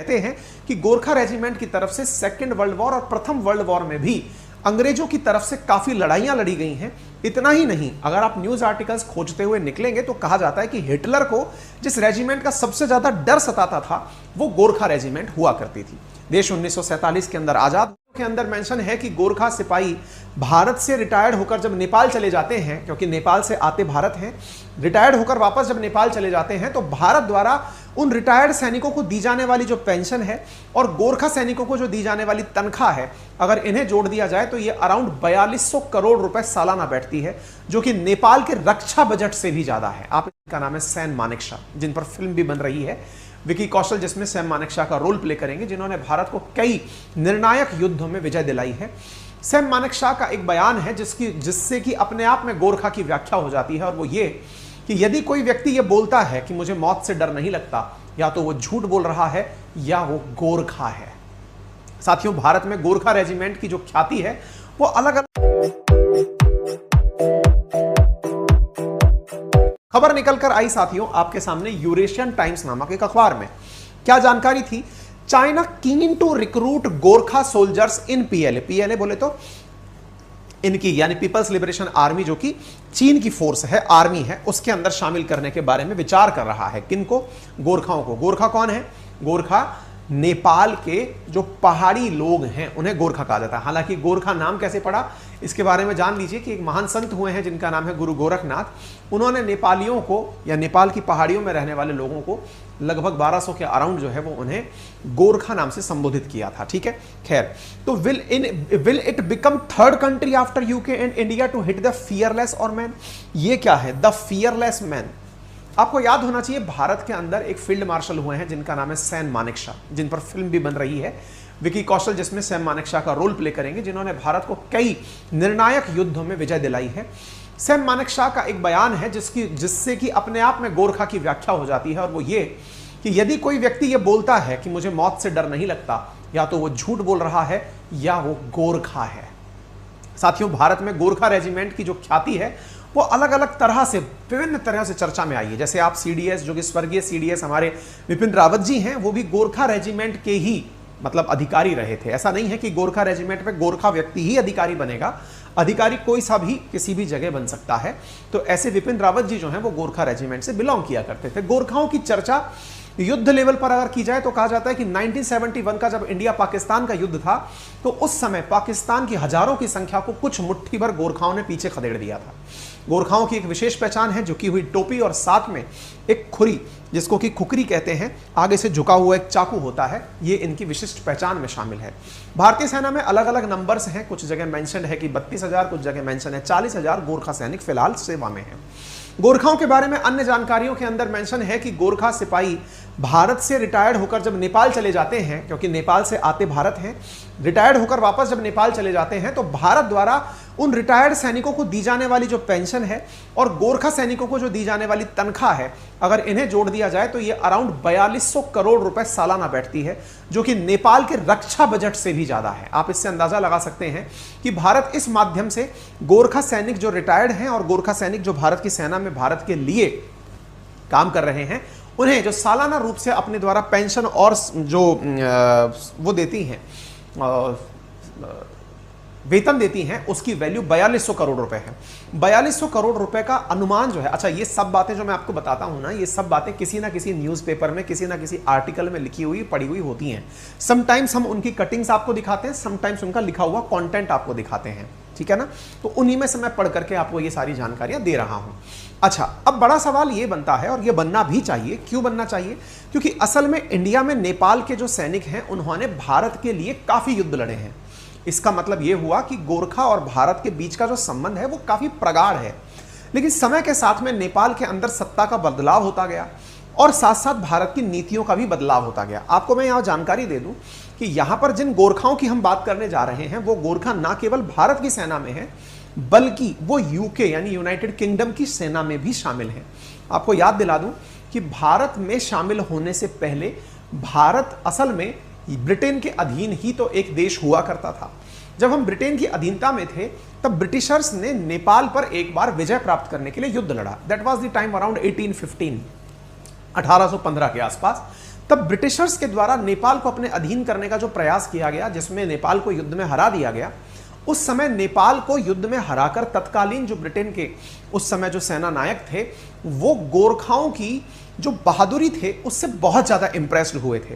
कहते हैं कि गोरखा रेजिमेंट की तरफ से सेकेंड वर्ल्ड वॉर और प्रथम वर्ल्ड वॉर में भी अंग्रेजों की तरफ से काफी लड़ाइयां लड़ी गई हैं। इतना ही नहीं, अगर आप न्यूज आर्टिकल्स खोजते हुए निकलेंगे तो कहा जाता है कि हिटलर को जिस रेजिमेंट का सबसे ज्यादा डर सताता था वो गोरखा रेजिमेंट हुआ करती थी। देश 1947 के अंदर आजाद के अंदर मेंशन है कि गोरखा सिपाही भारत से रिटायर्ड होकर जब नेपाल चले जाते हैं, क्योंकि नेपाल से आते भारत हैं, रिटायर्ड होकर वापस जब नेपाल चले जाते हैं तो भारत द्वारा उन रिटायर्ड सैनिकों को दी जाने वाली जो पेंशन है और गोरखा सैनिकों को जो दी जाने वाली तनख्वाह है, अगर इन्हें जोड़ दिया जाए तो ये अराउंड 4200 करोड़ रुपए सालाना बैठती है, जो कि नेपाल के रक्षा बजट से भी ज्यादा है। आप इनका नाम है सैम मानेकशॉ, जिन पर फिल्म भी बन रही है, विकी कौशल जिसमें सैम मानेकशॉ का रोल प्ले करेंगे, जिन्होंने भारत को कई निर्णायक युद्धों में विजय दिलाई है। सैम मानेकशॉ का एक बयान है जिससे कि अपने आप में गोरखा की व्याख्या हो जाती है, और वो ये कि यदि कोई व्यक्ति ये बोलता है कि मुझे मौत से डर नहीं लगता, या तो वो झूठ बोल रहा है या वो गोरखा है। साथियों, भारत में गोरखा रेजिमेंट की जो ख्याति है वो अलग अलग खबर निकलकर आई। साथियों, आपके सामने यूरेशियन टाइम्स नामक एक अखबार में क्या जानकारी थी? China keen to recruit Gorkha soldiers in PLA. PLA बोले तो इनकी यानी पीपल्स लिबरेशन आर्मी, जो कि चीन की फोर्स है, आर्मी है, उसके अंदर शामिल करने के बारे में विचार कर रहा है। किनको? गोरखाओं को। गोरखा कौन है? गोरखा नेपाल के जो पहाड़ी लोग हैं उन्हें गोरखा कहा जाता है। हालांकि गोरखा नाम कैसे पड़ा इसके बारे में जान लीजिए कि एक महान संत हुए हैं जिनका नाम है गुरु गोरखनाथ। उन्होंने नेपालियों को या नेपाल की पहाड़ियों में रहने वाले लोगों को लगभग 1200 के अराउंड जो है वो उन्हें गोरखा नाम से संबोधित किया था। ठीक है, खैर, तो will it become third country after UK and India to hit the fearless और मैन? ये क्या है द फियरलेस मैन? आपको याद होना चाहिए भारत के अंदर एक फील्ड मार्शल हुए हैं जिनका नाम है सैम मानेकशॉ, जिन पर फिल्म भी बन रही है, विकी कौशल जिसमें सैम मानेकशॉ का रोल प्ले करेंगे, जिन्होंने भारत को कई निर्णायक युद्धों में विजय दिलाई है। सैम मानेकशॉ का एक बयान है जिससे कि अपने आप में गोरखा की व्याख्या हो जाती है, और वो ये कि यदि कोई व्यक्ति ये बोलता है कि मुझे मौत से डर नहीं लगता, या तो वो झूठ बोल रहा है या वो गोरखा है। साथियों, भारत में गोरखा रेजिमेंट की जो ख्याति है वो अलग अलग तरह से, विभिन्न तरह से चर्चा में आई है। जैसे आप सीडीएस, जो कि स्वर्गीय सीडीएस हमारे विपिन रावत जी हैं, वो भी गोरखा रेजिमेंट के ही मतलब अधिकारी रहे थे। ऐसा नहीं है कि गोरखा रेजिमेंट में गोरखा व्यक्ति ही अधिकारी बनेगा, अधिकारी कोई सा भी किसी भी जगह बन सकता है। तो ऐसे विपिन रावत जी जो हैं वो गोरखा रेजिमेंट से बिलोंग किया करते थे। गोरखाओं की चर्चा युद्ध लेवल पर अगर की जाए तो कहा जाता है कि 1971 का जब इंडिया पाकिस्तान का युद्ध था तो उस समय पाकिस्तान की हजारों की संख्या को कुछ मुट्ठी भर गोरखाओं ने पीछे खदेड़ दिया था। गोरखाओं की एक विशेष पहचान है, झुकी हुई टोपी और साथ में एक खुरी, जिसको कि खुकरी कहते हैं, आगे से झुका हुआ एक चाकू होता है, ये इनकी विशिष्ट पहचान में शामिल है। भारतीय सेना में अलग अलग नंबर्स हैं, कुछ जगह मेंशन है कि 32,000, कुछ जगह मेंशन है 40,000 गोरखा सैनिक फिलहाल सेवा में हैं। गोरखाओं के बारे में अन्य जानकारियों के अंदर मेंशन है कि गोरखा सिपाही भारत से रिटायर्ड होकर जब नेपाल चले जाते हैं, क्योंकि नेपाल से आते भारत हैं, रिटायर्ड होकर वापस जब नेपाल चले जाते हैं तो भारत द्वारा उन रिटायर्ड सैनिकों को दी जाने वाली जो पेंशन है और गोरखा सैनिकों को जो दी जाने वाली तनख्वाह है, अगर इन्हें जोड़ दिया जाए तो ये अराउंड 4200 करोड़ रुपए सालाना बैठती है, जो कि नेपाल के रक्षा बजट से भी ज्यादा है। आप इससे अंदाजा लगा सकते हैं कि भारत इस माध्यम से गोरखा सैनिक जो रिटायर्ड हैं और गोरखा सैनिक जो भारत की सेना में भारत के लिए काम कर रहे हैं, उन्हें जो सालाना रूप से अपने द्वारा पेंशन और जो वो देती हैं, वेतन देती हैं, उसकी वैल्यू 4200 करोड़ रुपए है। 4200 करोड़ रुपए का अनुमान जो है, अच्छा, ये सब बातें जो मैं आपको बताता हूं ना, ये सब बातें किसी ना किसी न्यूज़पेपर में, किसी ना किसी आर्टिकल में लिखी हुई, पढ़ी हुई होती हैं। समटाइम्स हम उनकी कटिंग्स आपको दिखाते हैं, समटाइम्स उनका लिखा हुआ कंटेंट आपको दिखाते हैं, ठीक है ना। तो उन्हीं में से मैं पढ़ करके आपको ये सारी जानकारियां दे रहा हूं। अच्छा, अब बड़ा सवाल ये बनता है, और ये बनना भी चाहिए। क्यों बनना चाहिए? क्योंकि असल में इंडिया में नेपाल के जो सैनिक हैं उन्होंने भारत के लिए काफी युद्ध लड़े हैं। इसका मतलब यह हुआ कि गोरखा और भारत के बीच का जो संबंध है वो काफी प्रगाढ़ है। लेकिन समय के साथ में नेपाल के अंदर सत्ता का बदलाव होता गया और साथ साथ भारत की नीतियों का भी बदलाव होता गया। आपको मैं यहां जानकारी दे दूं कि यहां पर जिन गोरखाओं की हम बात करने जा रहे हैं वो गोरखा ना केवल भारत की सेना में है, बल्कि वो यूके यानी यूनाइटेड किंगडम की सेना में भी शामिल हैं। आपको याद दिला दूं कि भारत में शामिल होने से पहले भारत असल में ब्रिटेन के अधीन ही तो एक देश हुआ करता था। जब हम ब्रिटेन की अधीनता में थे तब ब्रिटिशर्स ने नेपाल पर एक बार विजय प्राप्त करने के लिए युद्ध लड़ा। That was the time around 1815 के आसपास। तब ब्रिटिशर्स के द्वारा नेपाल को अपने अधीन करने का जो प्रयास किया गया, जिसमें नेपाल को युद्ध में हरा दिया गया, उस समय नेपाल को युद्ध में हराकर तत्कालीन जो ब्रिटेन के उस समय जो सेना नायक थे, वो गोरखाओं की जो बहादुरी थे उससे बहुत ज्यादा इंप्रेस्ड हुए थे।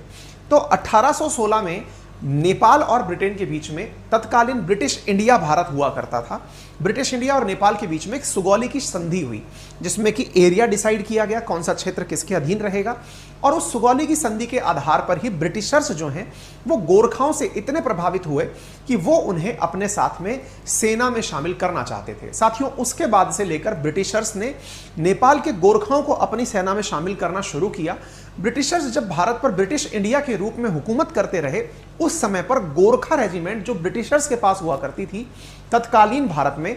तो 1816 में नेपाल और ब्रिटेन के बीच में तत्कालीन ब्रिटिश इंडिया भारत हुआ करता था। ब्रिटिश इंडिया और नेपाल के बीच में एक सुगौली की संधि हुई, जिसमें कि एरिया डिसाइड किया गया, कौन सा क्षेत्र किसके अधीन रहेगा। और उस सुगौली की संधि के आधार पर ही ब्रिटिशर्स जो हैं वो गोरखाओं से इतने प्रभावित हुए कि वो उन्हें अपने साथ में सेना में शामिल करना चाहते थे। साथियों, उसके बाद से लेकर ब्रिटिशर्स ने नेपाल के गोरखाओं को अपनी सेना में शामिल करना शुरू किया। ब्रिटिशर्स जब भारत पर ब्रिटिश इंडिया के रूप में हुकूमत करते रहे, उस समय पर गोरखा रेजिमेंट जो ब्रिटिशर्स के पास हुआ करती थी तत्कालीन भारत में,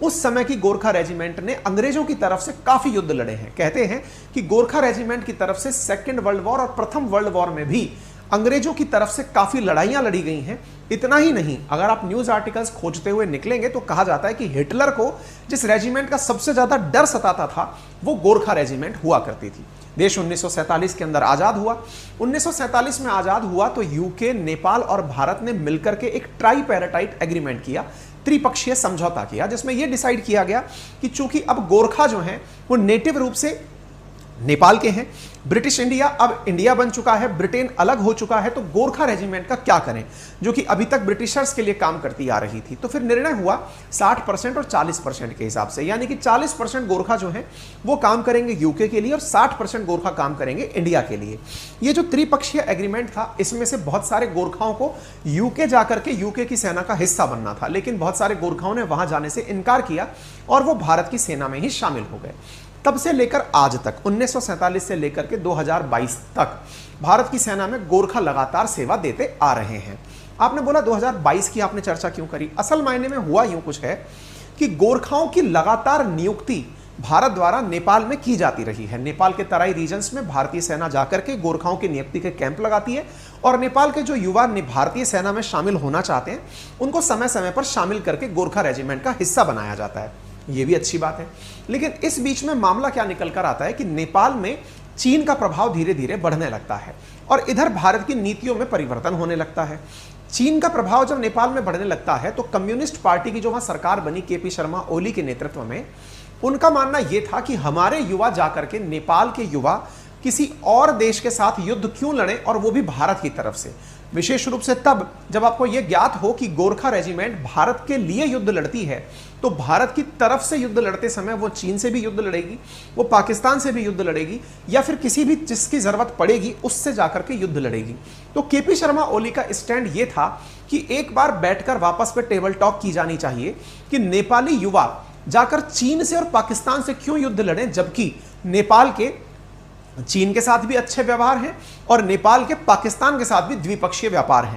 उस समय की गोरखा रेजिमेंट ने अंग्रेजों की तरफ से काफी युद्ध लड़े हैं। कहते हैं कि गोरखा रेजिमेंट की तरफ से सेकेंड वर्ल्ड वॉर और प्रथम वर्ल्ड वॉर में भी अंग्रेजों की तरफ से काफी लड़ाइयां लड़ी गई हैं। इतना ही नहीं, अगर आप न्यूज आर्टिकल्स खोजते हुए निकलेंगे तो कहा जाता है कि हिटलर को जिस रेजिमेंट का सबसे ज्यादा डर सताता था वो गोरखा रेजिमेंट हुआ करती थी। देश 1947 के अंदर आजाद हुआ। 1947 में आजाद हुआ तो यूके, नेपाल और भारत ने मिलकर के एक ट्राइपैराटाइट एग्रीमेंट किया, त्रिपक्षीय समझौता किया, जिसमें यह डिसाइड किया गया कि चूंकि अब गोरखा जो हैं वो नेटिव रूप से नेपाल के हैं, ब्रिटिश इंडिया अब इंडिया बन चुका है, ब्रिटेन अलग हो चुका है, तो गोरखा रेजिमेंट का क्या करें, जो कि अभी तक ब्रिटिशर्स के लिए काम करती आ रही थी। तो फिर निर्णय हुआ 60% और 40% के हिसाब से, यानी कि 40% गोरखा जो है वो काम करेंगे यूके के लिए और 60% गोरखा काम करेंगे इंडिया के लिए। ये जो त्रिपक्षीय एग्रीमेंट था, इसमें से बहुत सारे गोरखाओं को यूके जाकर के यूके की सेना का हिस्सा बनना था, लेकिन बहुत सारे गोरखाओं ने वहां जाने से इनकार किया और वो भारत की सेना में ही शामिल हो गए। तब से लेकर आज तक, 1947 से लेकर के 2022 तक भारत की सेना में गोरखा लगातार सेवा देते आ रहे हैं। आपने बोला 2022 की आपने चर्चा क्यों करी? असल मायने में हुआ यूं कुछ है कि गोरखाओं की लगातार नियुक्ति भारत द्वारा नेपाल में की जाती रही है। नेपाल के तराई रीजन्स में भारतीय सेना जाकर के गोरखाओं की नियुक्ति के कैंप लगाती है और नेपाल के जो युवा भारतीय सेना में शामिल होना चाहते हैं उनको समय समय पर शामिल करके गोरखा रेजिमेंट का हिस्सा बनाया जाता है। ये भी अच्छी बात है, लेकिन इस बीच में मामला क्या निकल कर आता है कि नेपाल में चीन का प्रभाव धीरे धीरे बढ़ने लगता है और इधर भारत की नीतियों में परिवर्तन होने लगता है। चीन का प्रभाव जब नेपाल में बढ़ने लगता है तो कम्युनिस्ट पार्टी की जो वहां सरकार बनी केपी शर्मा ओली के नेतृत्व में, उनका मानना यह था कि हमारे युवा जाकर के, नेपाल के युवा किसी और देश के साथ युद्ध क्यों लड़े, और वो भी भारत की तरफ से। विशेष रूप से तब जब आपको यह ज्ञात हो कि गोरखा रेजिमेंट भारत के लिए युद्ध लड़ती है, तो भारत की तरफ से युद्ध लड़ते समय वो चीन से भी युद्ध लड़ेगी, वो पाकिस्तान से भी युद्ध लड़ेगी, या फिर किसी भी जिसकी जरूरत पड़ेगी उससे जाकर के युद्ध लड़ेगी। तो केपी शर्मा ओली का स्टैंड ये था कि एक बार बैठकर वापस पे टेबल टॉक की जानी चाहिए कि नेपाली युवा जाकर चीन से और पाकिस्तान से क्यों युद्ध लड़े, जबकि नेपाल के चीन के साथ भी अच्छे व्यवहार हैं और नेपाल के पाकिस्तान के साथ भी द्विपक्षीय व्यापार हैं।